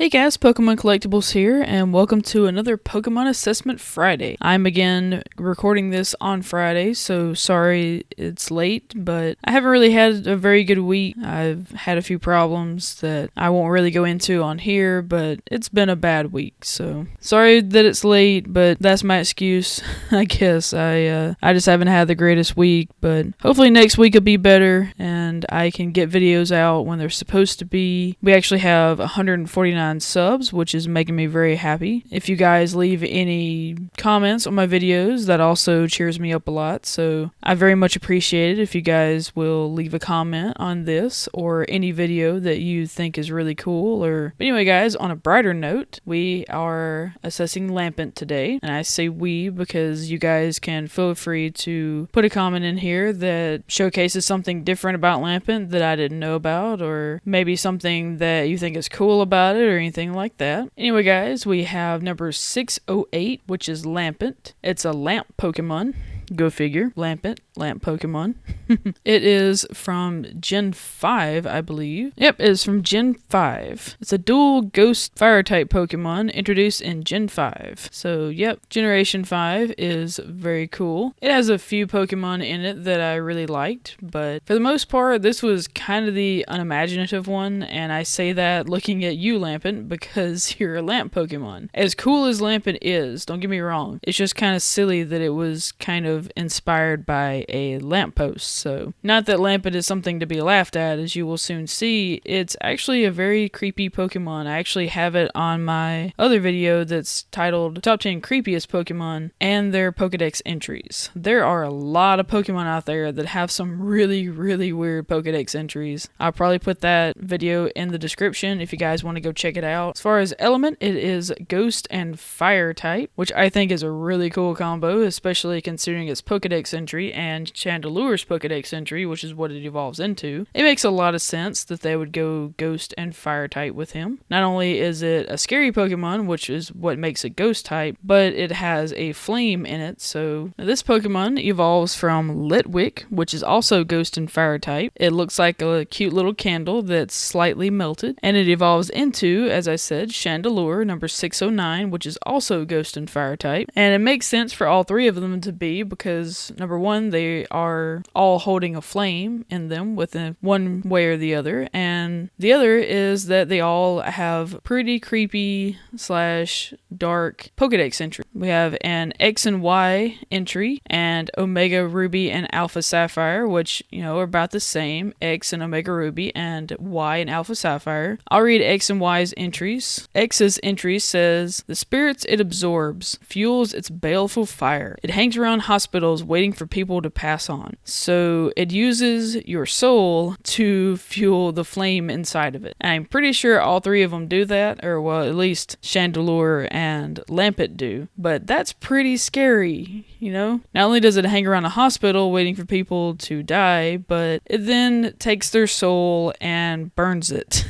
Hey guys, Pokemon Collectibles here, and welcome to another Pokemon Assessment Friday. I'm again recording this on Friday, so sorry it's late, but I haven't really had a very good week. I've had a few problems that I won't really go into on here, but it's been a bad week, so sorry that it's late, but that's my excuse, I guess. I just haven't had the greatest week, but hopefully next week will be better, and I can get videos out when they're supposed to be. We actually have 149 subs, which is making me very happy. If you guys leave any comments on my videos, that also cheers me up a lot, so I very much appreciate it if you guys will leave a comment on this or any video that you think is really cool. But anyway guys, on a brighter note, we are assessing Lampent today, and I say we because you guys can feel free to put a comment in here that showcases something different about Lampent that I didn't know about, or maybe something that you think is cool about it, or anything like that. Anyway guys, we have number 608, which is Lampent. It's a lamp Pokemon. Go figure. Lampent, lamp Pokemon. It is from Gen 5, I believe. Yep, it is from Gen 5. It's a dual ghost fire type Pokemon introduced in Gen 5. So, yep, Generation 5 is very cool. It has a few Pokemon in it that I really liked, but for the most part, this was kind of the unimaginative one, and I say that looking at you, Lampent, because you're a lamp Pokemon. As cool as Lampent is, don't get me wrong, it's just kind of silly that it was kind of inspired by a lamppost. So, not that Lampent is something to be laughed at, as you will soon see. It's actually a very creepy Pokemon. I actually have it on my other video that's titled Top 10 Creepiest Pokemon and their Pokedex entries. There are a lot of Pokemon out there that have some really weird Pokedex entries. I'll probably put that video in the description if you guys want to go check it out. As far as element, it is Ghost and Fire type, which I think is a really cool combo, especially considering its Pokedex entry and Chandelure's Pokedex entry, which is what it evolves into. It makes a lot of sense that they would go Ghost and Fire type with him. Not only is it a scary Pokemon, which is what makes it Ghost type, but it has a flame in it. So this Pokemon evolves from Litwick, which is also Ghost and Fire type. It looks like a cute little candle that's slightly melted, and it evolves into, as I said, Chandelure number 609, which is also Ghost and Fire type. And it makes sense for all three of them to be, because number one, they are all holding a flame in them within one way or the other, and the other is that they all have pretty creepy slash dark Pokedex entry. We have an X and Y entry and Omega Ruby and Alpha Sapphire, which, you know, are about the same. X and Omega Ruby and Y and Alpha Sapphire. I'll read X and Y's entries. X's entry says, the spirits it absorbs fuels its baleful fire. It hangs around hospitals waiting for people to pass on. So it uses your soul to fuel the flame inside of it. And I'm pretty sure all three of them do that, or well, at least Chandelure and Lampent do. But that's pretty scary, you know? Not only does it hang around a hospital waiting for people to die, but it then takes their soul and burns it.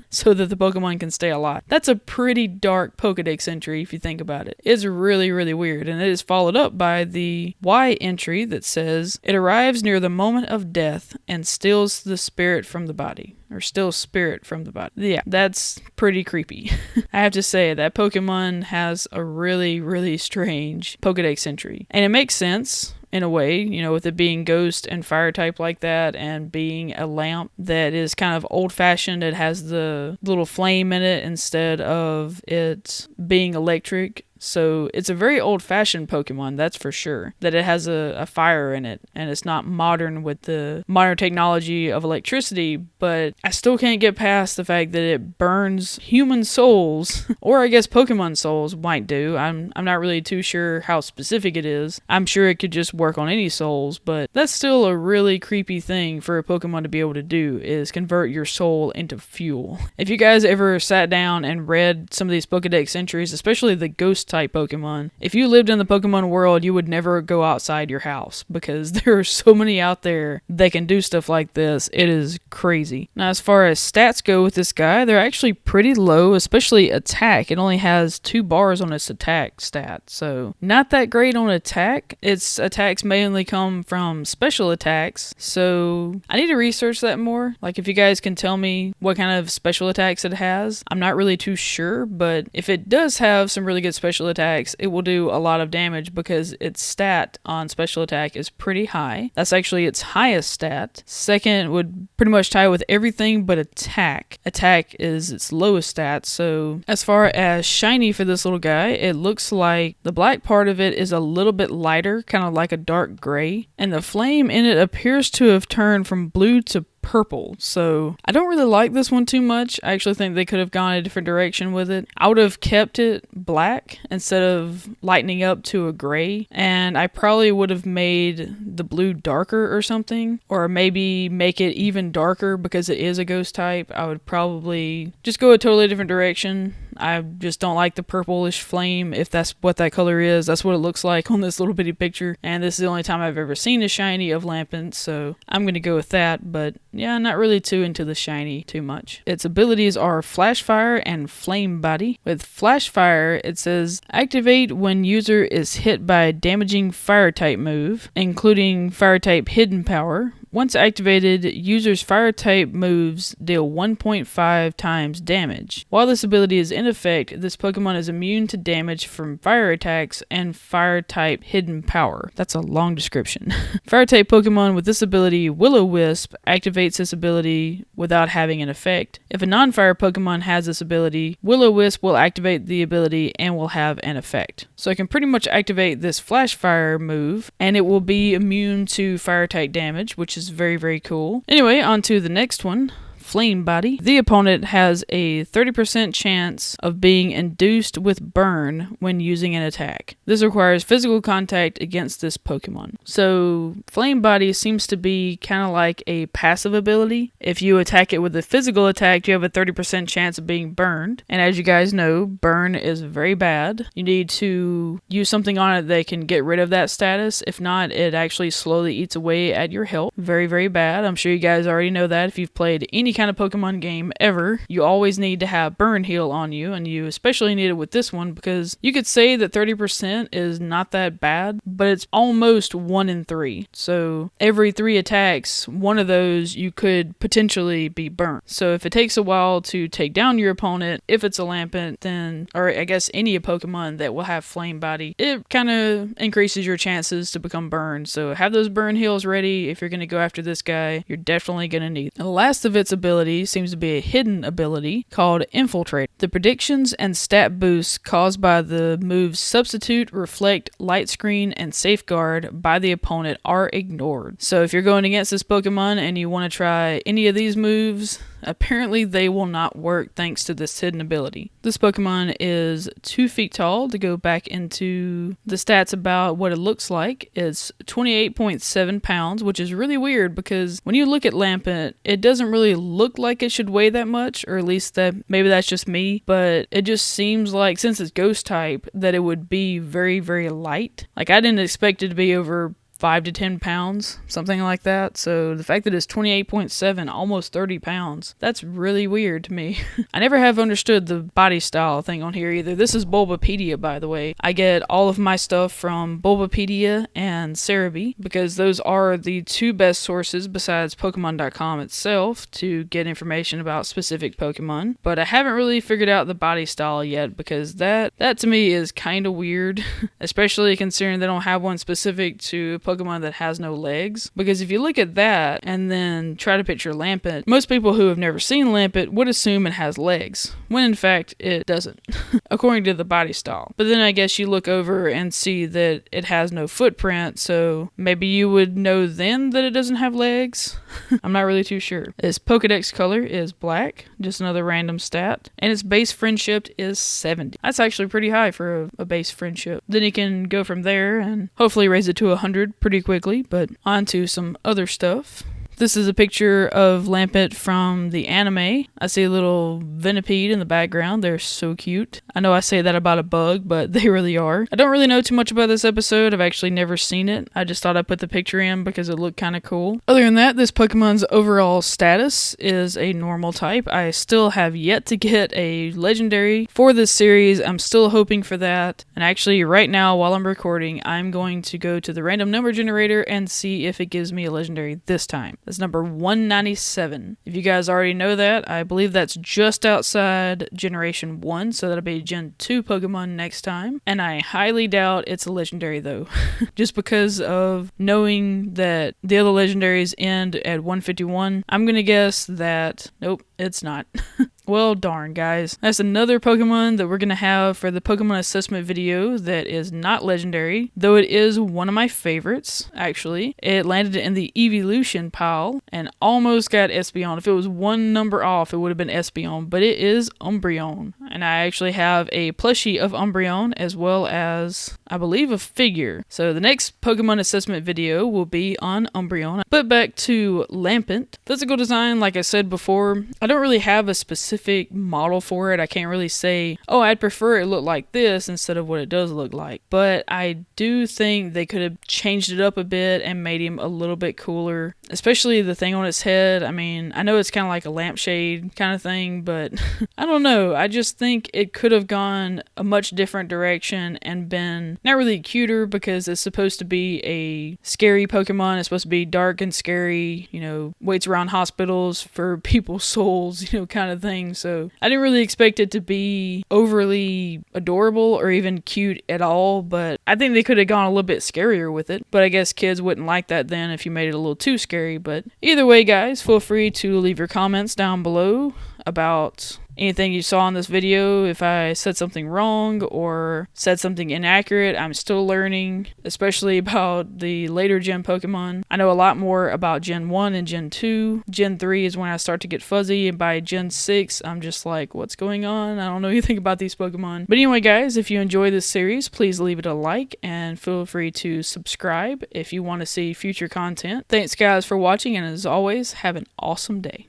So that the Pokemon can stay alive. That's a pretty dark Pokedex entry if you think about it. It's really weird, and it is followed up by the Y entry that says, it arrives near the moment of death and steals the spirit from the body. Or steals spirit from the body. Yeah, that's pretty creepy. I have to say, that Pokemon has a really strange Pokedex entry. And it makes sense in a way, you know, with it being Ghost and Fire type like that, and being a lamp that is kind of old-fashioned. It has the little flame in it instead of it being electric. So it's a very old-fashioned Pokemon, that's for sure. That it has a fire in it, and it's not modern with the modern technology of electricity, but I still can't get past the fact that it burns human souls, or I guess Pokemon souls might do. I'm not really too sure how specific it is. I'm sure it could just work on any souls, but that's still a really creepy thing for a Pokemon to be able to do, is convert your soul into fuel. If you guys ever sat down and read some of these Pokedex entries, especially the Ghost ghost type Pokemon. If you lived in the Pokemon world, you would never go outside your house because there are so many out there that can do stuff like this. It is crazy. Now, as far as stats go with this guy, they're actually pretty low, especially attack. It only has 2 bars on its attack stat, so not that great on attack. Its attacks mainly come from special attacks, so I need to research that more. Like, if you guys can tell me what kind of special attacks it has, I'm not really too sure, but if it does have some really good special attacks, it will do a lot of damage because its stat on special attack is pretty high. That's actually its highest stat. Second would pretty much tie with everything but attack. Attack is its lowest stat, so as far as shiny for this little guy, it looks like the black part of it is a little bit lighter, kind of like a dark gray, and the flame in it appears to have turned from blue to purple. So I don't really like this one too much. I actually think they could have gone a different direction with it. I would have kept it black instead of lightening up to a gray, and I probably would have made the blue darker or something, or maybe make it even darker because it is a ghost type. I would probably just go a totally different direction. I just don't like the purplish flame. If that's what that color is, that's what it looks like on this little bitty picture. And this is the only time I've ever seen a shiny of Lampent, so I'm going to go with that. But yeah, not really too into the shiny too much. Its abilities are Flash Fire and Flame Body. With Flash Fire, it says activate when user is hit by a damaging fire type move, including fire type hidden power. Once activated, user's fire type moves deal 1.5 times damage. While this ability is in effect, this Pokemon is immune to damage from fire attacks and fire type hidden power. That's a long description. Fire type Pokemon with this ability, Will-O-Wisp, activates this ability without having an effect. If a non-fire Pokemon has this ability, Will-O-Wisp will activate the ability and will have an effect. So I can pretty much activate this Flash Fire move, and it will be immune to fire type damage, which is very, very cool. Anyway, on to the next one. Flame Body. The opponent has a 30% chance of being induced with burn when using an attack. This requires physical contact against this Pokemon. So Flame Body seems to be kind of like a passive ability. If you attack it with a physical attack, you have a 30% chance of being burned. And as you guys know, burn is very bad. You need to use something on it that can get rid of that status. If not, it actually slowly eats away at your health. Very, very bad. I'm sure you guys already know that if you've played any kind of Pokemon game ever. You always need to have burn heal on you, and you especially need it with this one because you could say that 30% is not that bad, but it's almost 1 in 3. So every 3 attacks, one of those you could potentially be burnt. So if it takes a while to take down your opponent, if it's a Lampent, then, or I guess any Pokemon that will have Flame Body, it kind of increases your chances to become burned. So have those burn heals ready if you're going to go after this guy. You're definitely going to need it. The last of its ability seems to be a hidden ability called Infiltrate. The predictions and stat boosts caused by the moves Substitute, Reflect, Light Screen, and Safeguard by the opponent are ignored. So if you're going against this Pokemon and you want to try any of these moves, apparently they will not work thanks to this hidden ability. This Pokemon is 2 feet tall. To go back into the stats about what it looks like, it's 28.7 pounds, which is really weird because when you look at Lampent, it doesn't really look like it should weigh that much, or at least that maybe that's just me, but it just seems like since it's ghost type that it would be very, very light. Like I didn't expect it to be over 5 to 10 pounds, something like that. So the fact that it's 28.7, almost 30 pounds, that's really weird to me. I never have understood the body style thing on here either. This is Bulbapedia, by the way. I get all of my stuff from Bulbapedia and Cerebi because those are the 2 best sources besides Pokemon.com itself to get information about specific Pokemon. But I haven't really figured out the body style yet because that to me is kind of weird, especially considering they don't have one specific to Pokemon that has no legs. Because if you look at that and then try to picture Lampent, most people who have never seen Lampent would assume it has legs, when in fact it doesn't, according to the body style. But then I guess you look over and see that it has no footprint, so maybe you would know then that it doesn't have legs. I'm not really too sure. Its Pokedex color is black, just another random stat, and its base friendship is 70. That's actually pretty high for a base friendship. Then you can go from there and hopefully raise it to 100 pretty quickly, but on to some other stuff. This is a picture of Lampent from the anime. I see a little venipede in the background. They're so cute. I know I say that about a bug, but they really are. I don't really know too much about this episode. I've actually never seen it. I just thought I'd put the picture in because it looked kind of cool. Other than that, this Pokemon's overall status is a normal type. I still have yet to get a legendary for this series. I'm still hoping for that. And actually, right now, while I'm recording, I'm going to go to the random number generator and see if it gives me a legendary this time. That's number 197. If you guys already know that, I believe that's just outside Generation 1, so that'll be Gen 2 Pokemon next time. And I highly doubt it's a legendary though, just because of knowing that the other legendaries end at 151. I'm gonna guess that, nope, it's not. Well, darn, guys. That's another Pokemon that we're going to have for the Pokemon assessment video that is not legendary, though it is one of my favorites, actually. It landed in the evolution pile and almost got Espeon. If it was one number off, it would have been Espeon, but it is Umbreon. And I actually have a plushie of Umbreon as well as, I believe, a figure. So the next Pokemon assessment video will be on Umbreon. But back to Lampent. Physical design, like I said before, I don't really have a specific model for it. I can't really say, oh, I'd prefer it look like this instead of what it does look like. But I do think they could have changed it up a bit and made him a little bit cooler, especially the thing on his head. I mean, I know it's kind of like a lampshade kind of thing, but I don't know. I just think it could have gone a much different direction and been not really cuter because it's supposed to be a scary Pokemon. It's supposed to be dark and scary, waits around hospitals for people's souls, kind of thing. So I didn't really expect it to be overly adorable or even cute at all, but I think they could have gone a little bit scarier with it. But I guess kids wouldn't like that then if you made it a little too scary. But either way, guys, feel free to leave your comments down below about anything you saw in this video. If I said something wrong or said something inaccurate, I'm still learning, especially about the later gen Pokemon. I know a lot more about Gen 1 and Gen 2. Gen 3 is when I start to get fuzzy, and by Gen 6, I'm just like, what's going on? I don't know anything about these Pokemon. But anyway, guys, if you enjoy this series, please leave it a like and feel free to subscribe if you want to see future content. Thanks, guys, for watching, and as always, have an awesome day.